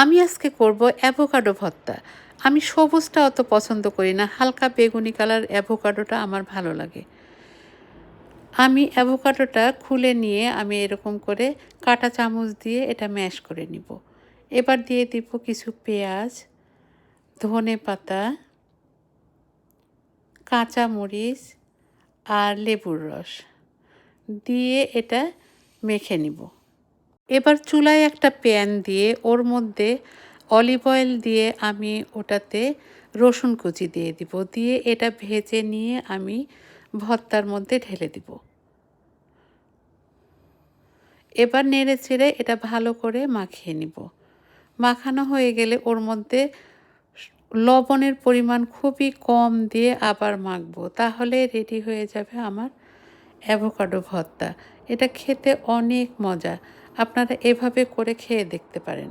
আমি আজকে করব অ্যাভোকাডো ভর্তা। আমি সবুজটা অত পছন্দ করি না, হালকা বেগুনি কালার অ্যাভোকাডোটা আমার ভালো লাগে। আমি অ্যাভোকাডোটা খুলে নিয়ে আমি এরকম করে কাঁটা চামচ দিয়ে এটা ম্যাশ করে নিব। এবার দিয়ে দিব কিছু পেঁয়াজ, ধনেপাতা, কাঁচামরিচ আর লেবুর রস দিয়ে এটা মেখে নিব। এবার চুলায় একটা প্যান দিয়ে ওর মধ্যে অলিভ অয়েল দিয়ে আমি ওটাতে রসুন কুচি দিয়ে দিব, দিয়ে এটা ভেজে নিয়ে আমি ভর্তার মধ্যে ঢেলে দিব। এবার নেড়ে চেড়ে এটা ভালো করে মাখিয়ে নিব। মাখানো হয়ে গেলে ওর মধ্যে লবণের পরিমাণ খুবই কম দিয়ে আবার মাখবো, তাহলে রেডি হয়ে যাবে আমার অ্যাভোকাডো ভর্তা। এটা খেতে অনেক মজা, আপনারা এভাবে করে খেয়ে দেখতে পারেন।